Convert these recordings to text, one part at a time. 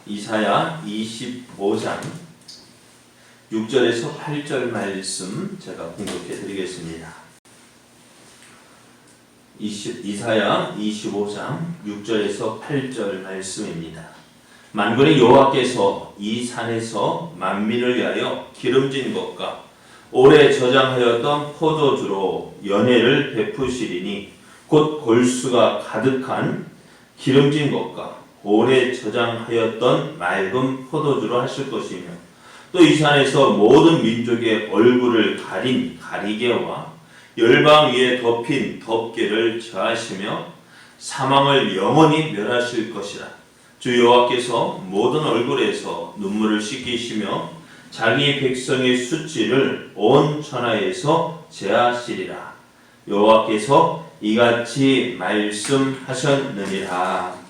이사야 25장 6절에서 8절 말씀 제가 공독해 드리겠습니다. 이사야 25장 6절에서 8절 말씀입니다. 만군의 여호와께서 이 산에서 만민을 위하여 기름진 것과 오래 저장하였던 포도주로 연회를 베푸시리니 곧 골수가 가득한 기름진 것과 오래 저장하였던 맑은 포도주로 하실 것이며 또 이 산에서 모든 민족의 얼굴을 가린 가리개와 열방 위에 덮인 덮개를 저하시며 사망을 영원히 멸하실 것이라. 주 여호와께서 모든 얼굴에서 눈물을 씻기시며 자기 백성의 수치를 온 천하에서 제하시리라. 여호와께서 이같이 말씀하셨느니라.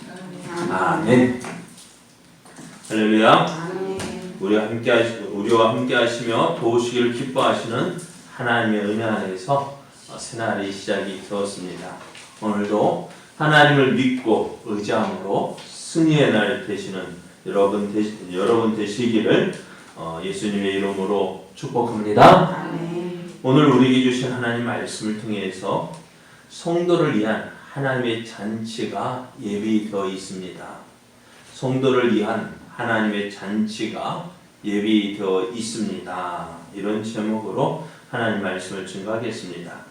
아멘. 할렐루야. 우리와 함께 하시며 도우시기를 기뻐하시는 하나님의 은혜 안에서 새날의 시작이 되었습니다. 오늘도 하나님을 믿고 의지함으로 승리의 날 되시는 여러분 되시기를 예수님의 이름으로 축복합니다. 아멘. 오늘 우리에게 주신 하나님 말씀을 통해서 성도를 위한 하나님의 잔치가 예비되어 있습니다. 성도를 위한 하나님의 잔치가 예비되어 있습니다. 이런 제목으로 하나님 말씀을 증거하겠습니다.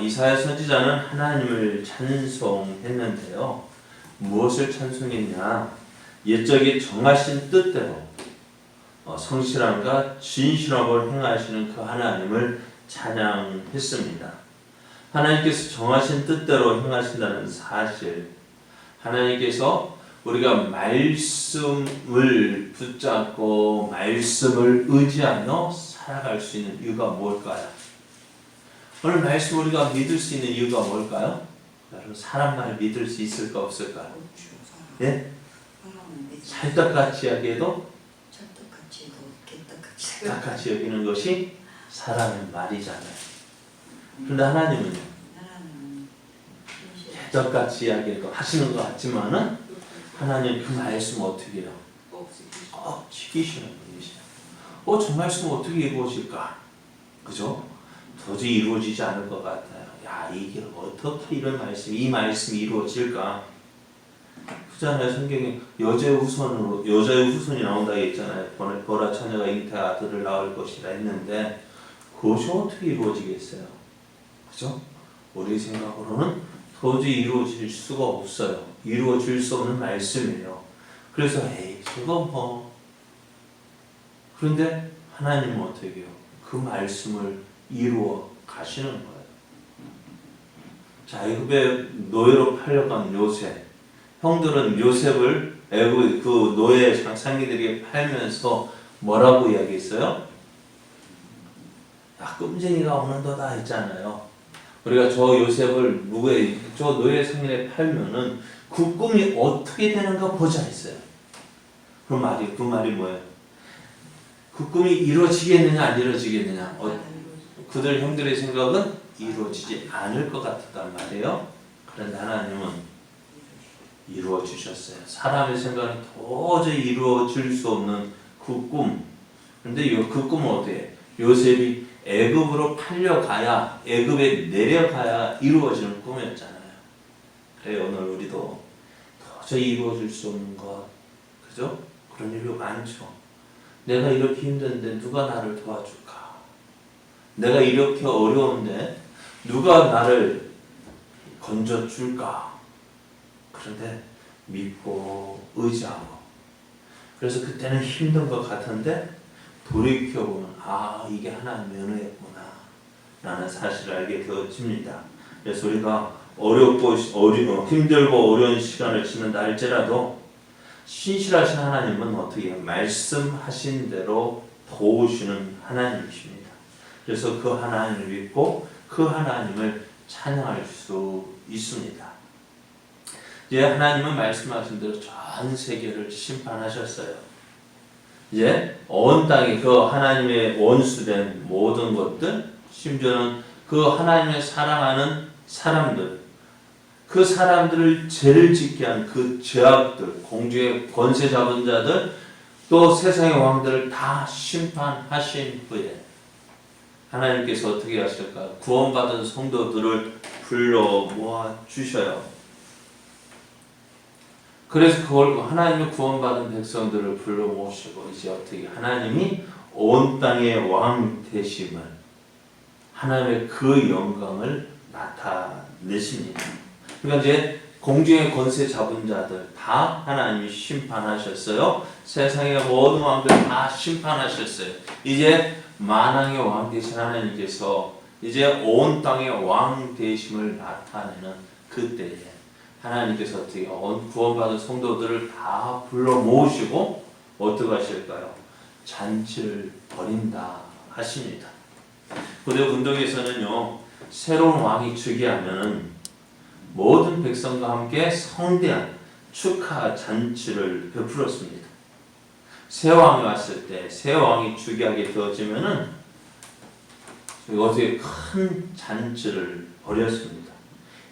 이사야 선지자는 하나님을 찬송했는데요. 무엇을 찬송했냐? 옛적에 정하신 뜻대로 성실함과 진실함을 행하시는 그 하나님을 찬양했습니다. 하나님께서 정하신 뜻대로 행하신다는 사실, 하나님께서 우리가 말씀을 붙잡고 말씀을 의지하며 살아갈 수 있는 이유가 뭘까요? 오늘 말씀 우리가 믿을 수 있는 이유가 뭘까요? 여러분, 사람 말 믿을 수 있을까 없을까요? 예? 찰떡같이 여기에도 찰떡같이 여기는 것이 사람의 말이잖아요. 그런데 하나님은요, 찰떡같이 이야기를 하시는 것 같지만은 하나님 그 말씀 어떻게 해요? 꼭 지키시는 분이시죠. 저 말씀 어떻게 이루어질까? 그죠? 도저히 이루어지지 않을 것 같아요. 야, 이게 어떻게 이런 말씀이, 이 말씀이 이루어질까? 그잖아요. 성경에 여자의 후손이 나온다고 했잖아요. 보라 처녀가 잉태 아들을 낳을 것이라 했는데 그것이 어떻게 이루어지겠어요? 그죠? 우리 생각으로는 도저히 이루어질 수가 없어요. 이루어질 수 없는 말씀이에요. 그래서 그거 뭐. 그런데 하나님은 어떻게 해요? 그 말씀을 이루어 가시는 거예요. 자, 애굽의 노예로 팔려간 요셉. 형들은 요셉을 애굽 그 노예 상기들에게 팔면서 뭐라고 이야기했어요? 야, 끔쟁이가 오는도다 했잖아요. 우리가 저 요셉을 저 노예 상인에 팔면은 그 꿈이 어떻게 되는가 보자 했어요. 그 말이 뭐예요? 그 꿈이 이루어지겠느냐 안 이루어지겠느냐? 그들 형들의 생각은 이루어지지 않을 것 같았단 말이에요. 그런데 하나님은 이루어 주셨어요. 사람의 생각은 도저히 이루어질 수 없는 그 꿈. 그런데 그 꿈은 어떻게? 요셉이 애굽으로 팔려가야, 애굽에 내려가야 이루어지는 꿈이었잖아요. 그래, 오늘 우리도 도저히 이루어질 수 없는 것, 그죠? 그런 일이 많죠. 내가 이렇게 힘든데 누가 나를 도와줄까? 내가 이렇게 어려운데 누가 나를 건져줄까? 그런데 믿고 의지하고, 그래서 그때는 힘든 것 같은데 돌이켜보면 이게 하나님의 은혜였구나 라는 사실을 알게 되어집니다. 그래서 우리가 어렵고 힘들고 어려운 시간을 지낸다 할지라도 신실하신 하나님은 어떻게 해요? 말씀하신 대로 도우시는 하나님이십니다. 그래서 그 하나님을 믿고 그 하나님을 찬양할 수 있습니다. 이제 하나님은 말씀하신 대로 전 세계를 심판하셨어요. 이제 온 땅에 그 하나님의 원수된 모든 것들, 심지어는 그 하나님의 사랑하는 사람들, 그 사람들을 죄를 짓게 한 그 죄악들, 공주의 권세 잡은 자들, 또 세상의 왕들을 다 심판하신 후에 하나님께서 어떻게 하실까요? 구원받은 성도들을 불러 모아 주셔요. 그래서 그걸 하나님의 구원받은 백성들을 불러 모시고 이제 어떻게 하나님이 온 땅의 왕 되심을, 하나님의 그 영광을 나타내십니다. 그러니까 이제 공중의 권세 잡은 자들 다 하나님이 심판하셨어요. 세상의 모든 왕들 다 심판하셨어요. 이제 만왕의 왕 되신 하나님께서 이제 온 땅의 왕 되심을 나타내는 그때에 하나님께서 어떻게 온 구원받은 성도들을 다 불러 모으시고 어떻게 하실까요? 잔치를 벌인다 하십니다. 고대 군독에서는요, 새로운 왕이 즉위하면 모든 백성과 함께 성대한 축하 잔치를 베풀었습니다. 새 왕이 왔을 때, 새 왕이 즉위하게 되어지면은 어제 큰 잔치를 벌였습니다.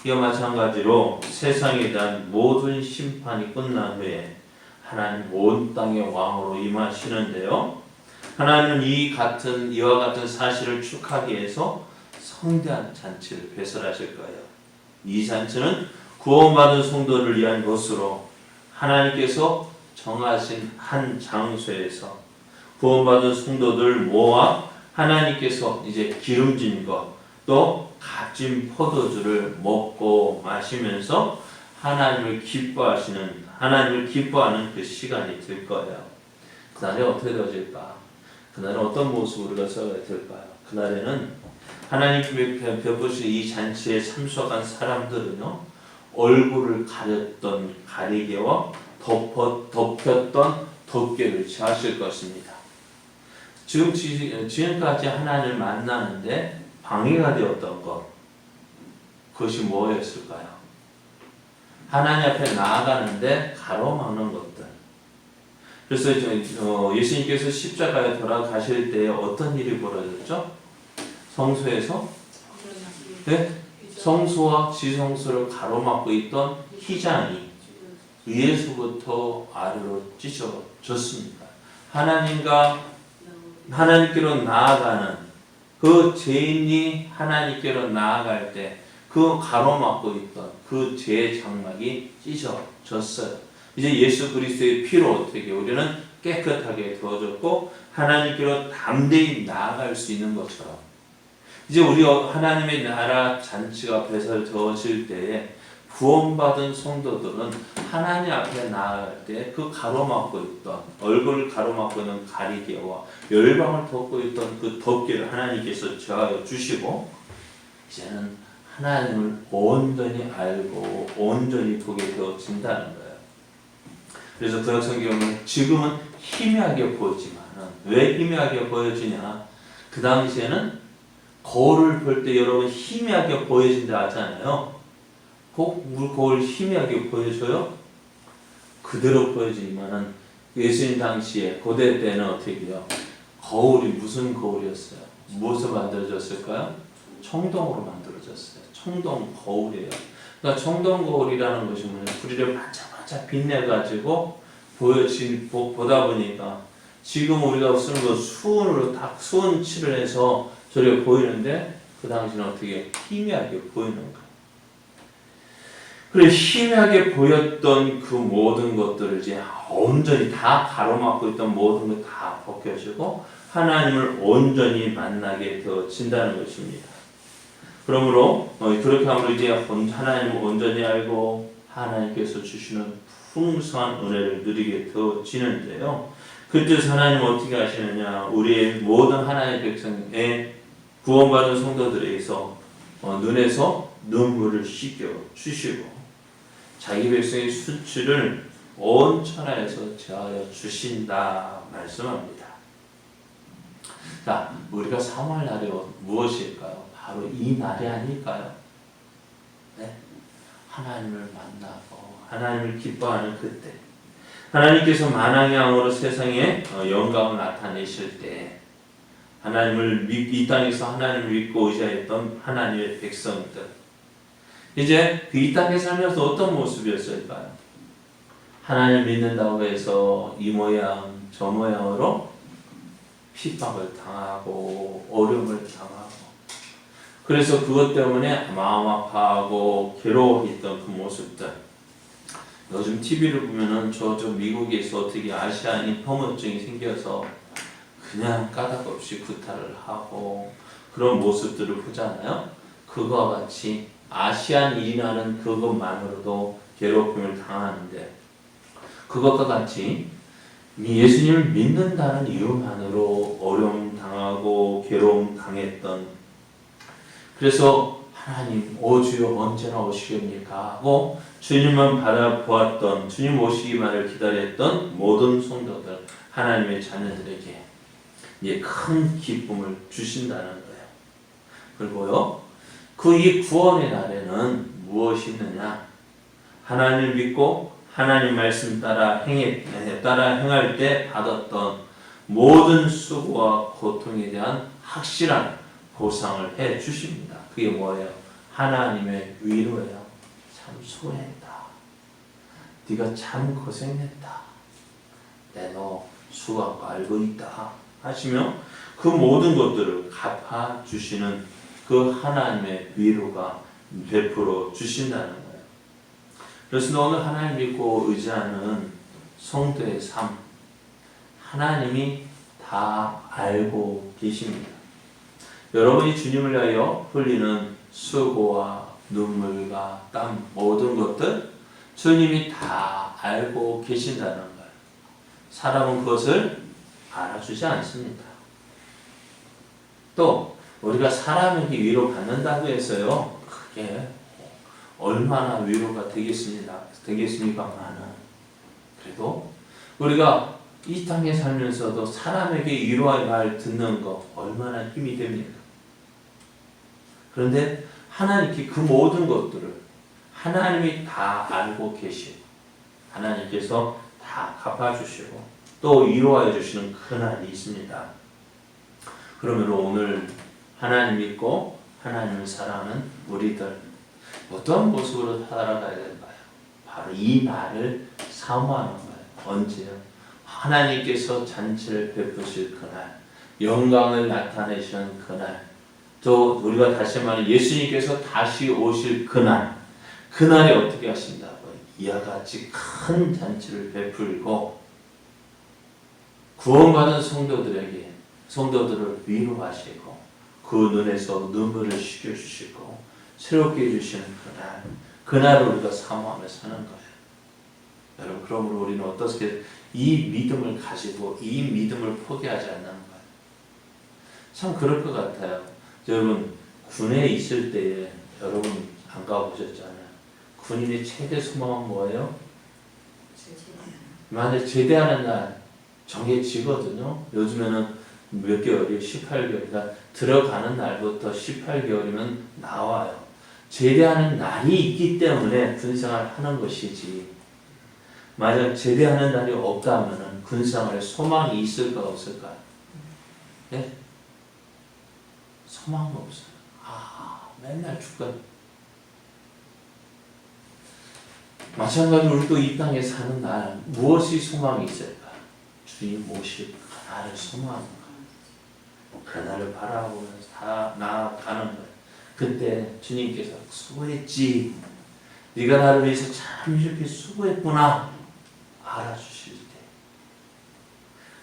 이와 마찬가지로 세상에 대한 모든 심판이 끝난 후에 하나님 온 땅의 왕으로 임하시는데요. 하나님은 이와 같은 사실을 축하하기 위해서 성대한 잔치를 배설하실 거예요. 이 잔치는 구원받은 성도를 위한 것으로 하나님께서 정하신 한 장소에서 구원받은 성도들 모아 하나님께서 이제 기름진 것, 또 값진 포도주를 먹고 마시면서 하나님을 기뻐하는 그 시간이 될 거예요. 그날에 어떻게 되어질까? 그날은 어떤 모습으로 우리가 서야 될까요? 그날에는 하나님께 베푸신 이 잔치에 참석한 사람들은요, 얼굴을 가렸던 가리개와 덮였던 덮개를 취하실 것입니다. 지금까지 하나님을 만나는데 방해가 되었던 것, 그것이 뭐였을까요? 하나님 앞에 나아가는데 가로막는 것들. 그래서 예수님께서 십자가에 돌아가실 때 어떤 일이 벌어졌죠? 성소에서 성소와 지성소를 가로막고 있던 휘장이 위에서부터 아래로 찢어졌습니다. 하나님께로 나아가는 그 죄인이 하나님께로 나아갈 때 그 가로막고 있던 그 죄의 장막이 찢어졌어요. 이제 예수 그리스도의 피로 어떻게 우리는 깨끗하게 되어졌고 하나님께로 담대히 나아갈 수 있는 것처럼 이제 우리 하나님의 나라 잔치가 배설되어질 때에 구원받은 성도들은 하나님 앞에 나아갈 때 그 가로막고 있던 얼굴을 가로막고 있는 가리개와 열방을 덮고 있던 그 덮개를 하나님께서 제하여 주시고 이제는 하나님을 온전히 알고 온전히 보게 되어진다는 거예요. 그래서 구약 성경은 지금은 희미하게 보이지만은 왜 희미하게 보여지냐? 그 당시에는 거울을 볼 때 여러분 희미하게 보여진다 하잖아요. 거울 희미하게 보여줘요? 그대로 보여지지만은 예수님 당시에 고대 때는 어떻게 해요? 거울이 무슨 거울이었어요? 무엇으로 만들어졌을까요? 청동으로 만들어졌어요. 청동 거울이에요. 그러니까 청동 거울이라는 것이 뭐냐? 불이를 반짝반짝 빛내가지고 보다 보니까 지금 우리가 쓰는 거 수은 칠을 해서 저렇게 보이는데 그 당시는 어떻게 희미하게 보이는 거예요. 그래 희미하게 보였던 그 모든 것들을 이제 온전히 다 가로막고 있던 모든 것 다 벗겨지고 하나님을 온전히 만나게 되어진다는 것입니다. 그러므로 그렇게 함으로 이제 하나님을 온전히 알고 하나님께서 주시는 풍성한 은혜를 누리게 되어지는데요. 그때서 하나님은 어떻게 하시느냐? 우리의 모든 하나님의 백성의 구원받은 성도들에게서 눈에서 눈물을 씻겨 주시고 자기 백성의 수치를 온 천하에서 제하여 주신다 말씀합니다. 자, 우리가 사모할 날이 무엇일까요? 바로 이 날이 아닐까요? 네? 하나님을 만나고 하나님을 기뻐하는 그때 하나님께서 만왕의 왕으로 세상에 영광을 나타내실 때 이 땅에서 하나님을 믿고 의지했던 하나님의 백성들 이제 그 이 땅에 살면서 어떤 모습이었을까요? 하나님 믿는다고 해서 이 모양 저 모양으로 핍박을 당하고 어려움을 당하고 그래서 그것 때문에 마음 아파하고 괴로워했던 그 모습들. 요즘 TV를 보면은 저 미국에서 어떻게 아시아인 혐오증이 생겨서 그냥 까닭없이 구타를 하고 그런 모습들을 보잖아요. 그거와 같이 아시안인이라는 그것만으로도 괴롭힘을 당하는데 그것과 같이 예수님을 믿는다는 이유만으로 어려움 당하고 괴로움 당했던 그래서 하나님 주여 언제나 오시겠습니까 하고 주님만 바라보았던 주님 오시기만을 기다렸던 모든 성도들 하나님의 자녀들에게 이제 큰 기쁨을 주신다는 거예요. 그리고요 그 이 구원의 날에는 무엇이 있느냐 하나님을 믿고 하나님 말씀 따라 행할 때 받았던 모든 수고와 고통에 대한 확실한 보상을 해 주십니다. 그게 뭐예요? 하나님의 위로예요. 참 수고했다. 네가 참 고생했다. 내 너 수고하고 알고 있다. 하시며 그 모든 것들을 갚아 주시는 그 하나님의 위로가 베풀어 주신다는 거예요. 그래서 오늘 하나님 믿고 의지하는 성도의 삶, 하나님이 다 알고 계십니다. 여러분이 주님을 위하여 흘리는 수고와 눈물과 땀 모든 것들 주님이 다 알고 계신다는 거예요. 사람은 그것을 알아주지 않습니다. 또 우리가 사람에게 위로받는다고 해서요. 그게 얼마나 위로가 되겠습니까만은 그래도 우리가 이 땅에 살면서도 사람에게 위로의 말 듣는 거 얼마나 힘이 됩니까? 그런데 하나님께 그 모든 것들을 하나님이 다 알고 계시고 하나님께서 다 갚아주시고 또 위로하여 주시는 그날이 있습니다. 그러면 오늘 하나님 믿고 하나님을 사랑하는 우리들 어떤 모습으로 살아가야 될까요? 바로 이 날을 사모하는 거예요. 언제요? 하나님께서 잔치를 베푸실 그날, 영광을 나타내시는 그날, 또 우리가 다시 말해 예수님께서 다시 오실 그날, 그날에 어떻게 하신다고요? 이와 같이 큰 잔치를 베풀고 구원받은 성도들을 위로하시고 그 눈에서 눈물을 씻겨주시고 새롭게 해주시는 그날을 우리가 사모하며 사는 거예요. 여러분, 그러므로 우리는 어떻게 이 믿음을 가지고 이 믿음을 포기하지 않는 거예요. 참 그럴 것 같아요. 여러분, 군에 있을 때에 여러분 안 가보셨잖아요. 군인의 최대 소망은 뭐예요? 만약 제대하는 날 정해지거든요. 요즘에는 몇 개월이에요? 18개월. 그러니까 들어가는 날부터 18개월이면 나와요. 제대하는 날이 있기 때문에 군생활 하는 것이지. 만약 제대하는 날이 없다면 군생활에 소망이 있을까 없을까요? 네? 소망은 없어요. 맨날 죽거든. 마찬가지로 우리도 이 땅에 사는 날 무엇이 소망이 있을까? 주님 오실 그날을 소망하는 거예요. 그날을 바라보면서 다 나아가는 거예요. 그때 주님께서 수고했지. 네가 나를 위해서 참 이렇게 수고했구나. 알아주실 때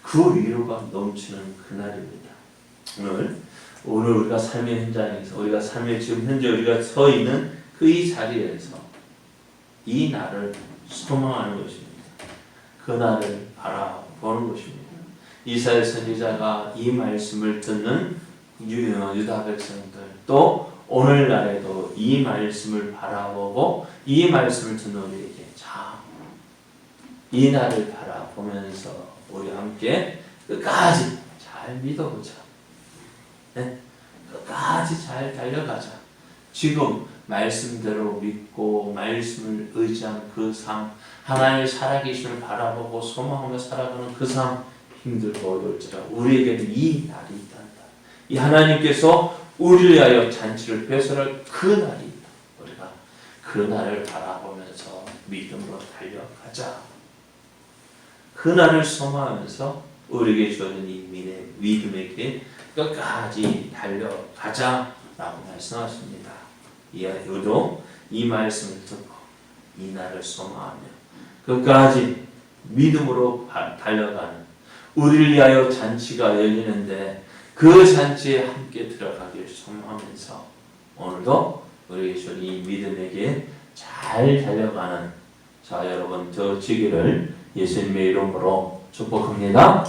그 위로가 넘치는 그날입니다. 오늘 우리가 삶의 현장에서 우리가 삶의 지금 현재 우리가 서 있는 그 이 자리에서 이 날을 소망하는 것입니다. 그 날을 바라보는 것입니다. 이사야 선지자가 이 말씀을 듣는 유다 백성들 또 오늘날에도 이 말씀을 바라보고 이 말씀을 듣는 우리에게 이 날을 바라보면서 우리 함께 끝까지 잘 믿어보자. 네? 끝까지 잘 달려가자. 지금 말씀대로 믿고 말씀을 의지한 그 삶, 하나님의 살아계심을 바라보고 소망하며 살아가는 그 삶 힘들고 어려울지라도 우리에게는 이 날이 있단다. 이 하나님께서 우리를 위하여 잔치를 베풀 그 날이 있다. 우리가 그날을 바라보면서 믿음으로 달려가자. 그날을 소망하면서 우리에게 주어진 이 믿음의 길 끝까지 달려가자라고 말씀하십니다. 우리도 이 말씀을 듣고 이 날을 소망하며 끝까지 믿음으로 달려가는, 우리를 위하여 잔치가 열리는데 그 잔치에 함께 들어가길 소망하면서 오늘도 우리에게 주어진 이 믿음에게 잘 달려가는 자 여러분 되어지기를 예수님의 이름으로 축복합니다.